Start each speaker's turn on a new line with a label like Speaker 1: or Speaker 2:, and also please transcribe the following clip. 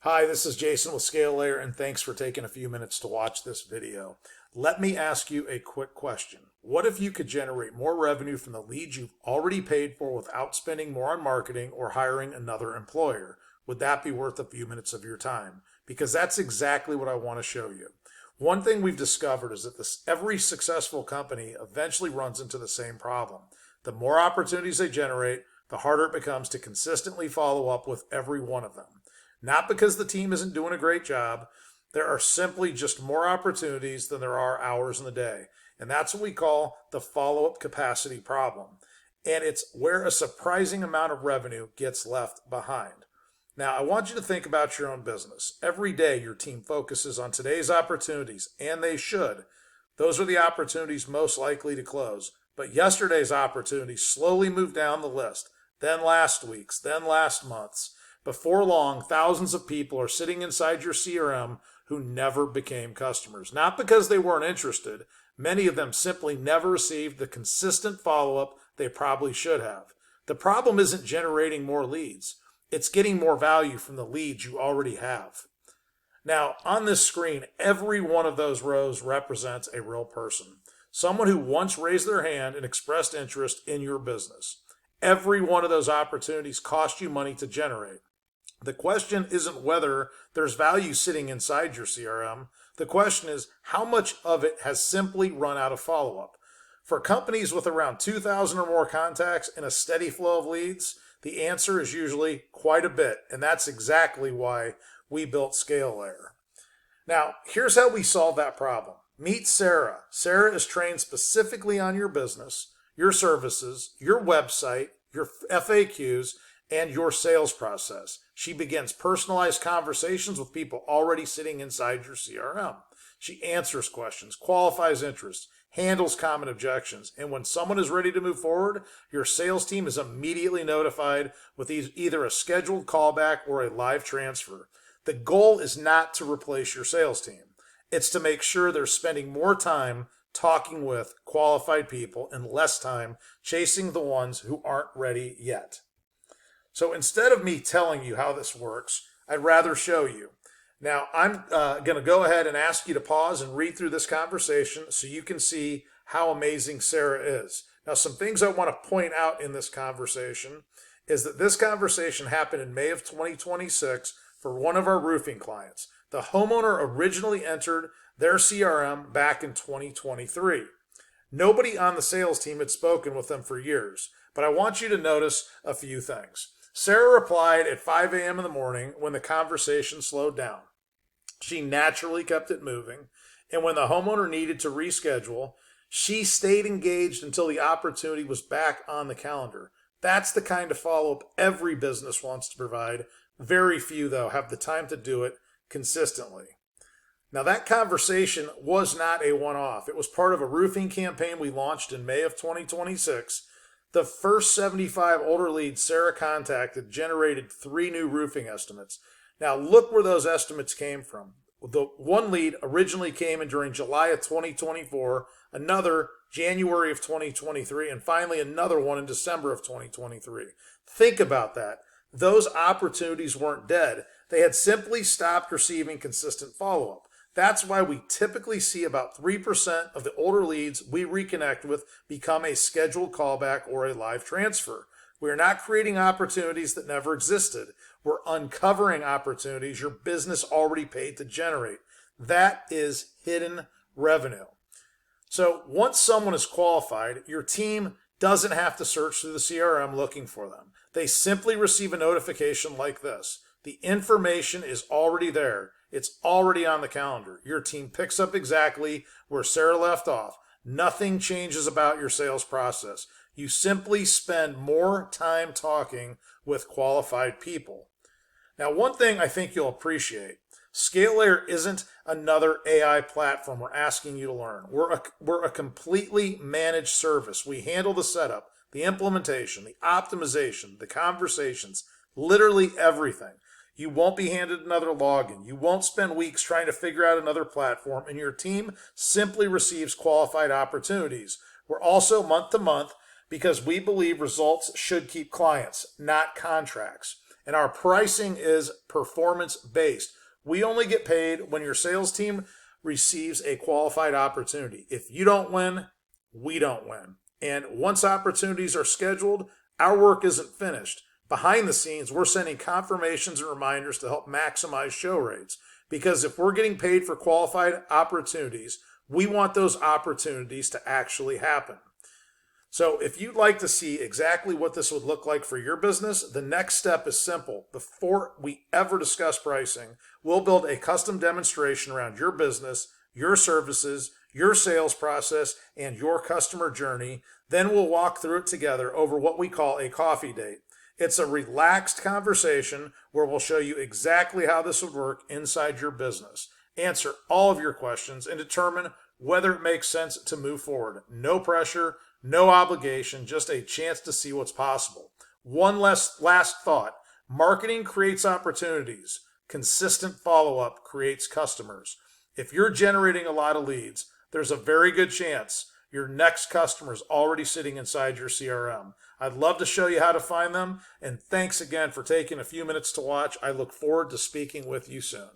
Speaker 1: Hi, this is Jason with ScaleLayer, and thanks for taking a few minutes to watch this video. Let me ask you a quick question. What if you could generate more revenue from the leads you've already paid for without spending more on marketing or hiring another employer? Would that be worth a few minutes of your time? Because that's exactly what I want to show you. One thing we've discovered is that every successful company eventually runs into the same problem. The more opportunities they generate, the harder it becomes to consistently follow up with every one of them. Not because the team isn't doing a great job. There are simply just more opportunities than there are hours in the day. And that's what we call the follow-up capacity problem. And it's where a surprising amount of revenue gets left behind. Now, I want you to think about your own business. Every day, your team focuses on today's opportunities, and they should. Those are the opportunities most likely to close. But yesterday's opportunities slowly move down the list, then last week's, then last month's. Before long, thousands of people are sitting inside your CRM who never became customers. Not because they weren't interested. Many of them simply never received the consistent follow-up they probably should have. The problem isn't generating more leads. It's getting more value from the leads you already have. Now, on this screen, every one of those rows represents a real person. Someone who once raised their hand and expressed interest in your business. Every one of those opportunities cost you money to generate. The question isn't whether there's value sitting inside your CRM. The question is how much of it has simply run out of follow-up. For companies with around 2,000 or more contacts and a steady flow of leads, the answer is usually quite a bit, and that's exactly why we built ScaleLayer. Now, here's how we solve that problem. Meet Sarah. Sarah is trained specifically on your business, your services, your website, your FAQs, and your sales process. She begins personalized conversations with people already sitting inside your CRM. She answers questions, qualifies interest, handles common objections, and when someone is ready to move forward, your sales team is immediately notified with either a scheduled callback or a live transfer. The goal is not to replace your sales team. It's to make sure they're spending more time talking with qualified people and less time chasing the ones who aren't ready yet. So instead of me telling you how this works, I'd rather show you. Now, I'm going to go ahead and ask you to pause and read through this conversation so you can see how amazing Sarah is. Now, some things I want to point out in this conversation is that this conversation happened in May of 2026 for one of our roofing clients. The homeowner originally entered their CRM back in 2023. Nobody on the sales team had spoken with them for years, but I want you to notice a few things. Sarah replied at 5 a.m. in the morning when the conversation slowed down. She naturally kept it moving, and when the homeowner needed to reschedule, she stayed engaged until the opportunity was back on the calendar. That's the kind of follow-up every business wants to provide. Very few, though, have the time to do it consistently. Now, that conversation was not a one-off. It was part of a roofing campaign we launched in May of 2026. The first 75 older leads Sarah contacted generated 3 new roofing estimates. Now, look where those estimates came from. The one lead originally came in during July of 2024, another January of 2023, and finally another one in December of 2023. Think about that. Those opportunities weren't dead. They had simply stopped receiving consistent follow-up. That's why we typically see about 3% of the older leads we reconnect with become a scheduled callback or a live transfer. We are not creating opportunities that never existed. We're uncovering opportunities your business already paid to generate. That is hidden revenue. So once someone is qualified, your team doesn't have to search through the CRM looking for them. They simply receive a notification like this. The information is already there. It's already on the calendar. Your team picks up exactly where Sarah left off. Nothing changes about your sales process. You simply spend more time talking with qualified people. Now, one thing I think you'll appreciate, ScaleLayer isn't another AI platform we're asking you to learn. We're a completely managed service. We handle the setup, the implementation, the optimization, the conversations, literally everything. You won't be handed another login. You won't spend weeks trying to figure out another platform, and your team simply receives qualified opportunities. We're also month to month because we believe results should keep clients, not contracts. And our pricing is performance-based. We only get paid when your sales team receives a qualified opportunity. If you don't win, we don't win. And once opportunities are scheduled, our work isn't finished. Behind the scenes, we're sending confirmations and reminders to help maximize show rates. Because if we're getting paid for qualified opportunities, we want those opportunities to actually happen. So if you'd like to see exactly what this would look like for your business, the next step is simple. Before we ever discuss pricing, we'll build a custom demonstration around your business, your services, your sales process, and your customer journey. Then we'll walk through it together over what we call a coffee date. It's a relaxed conversation where we'll show you exactly how this would work inside your business, answer all of your questions, and determine whether it makes sense to move forward. No pressure, no obligation, just a chance to see what's possible. One last thought. Marketing creates opportunities. Consistent follow-up creates customers. If you're generating a lot of leads, there's a very good chance your next customer is already sitting inside your CRM. I'd love to show you how to find them, and thanks again for taking a few minutes to watch. I look forward to speaking with you soon.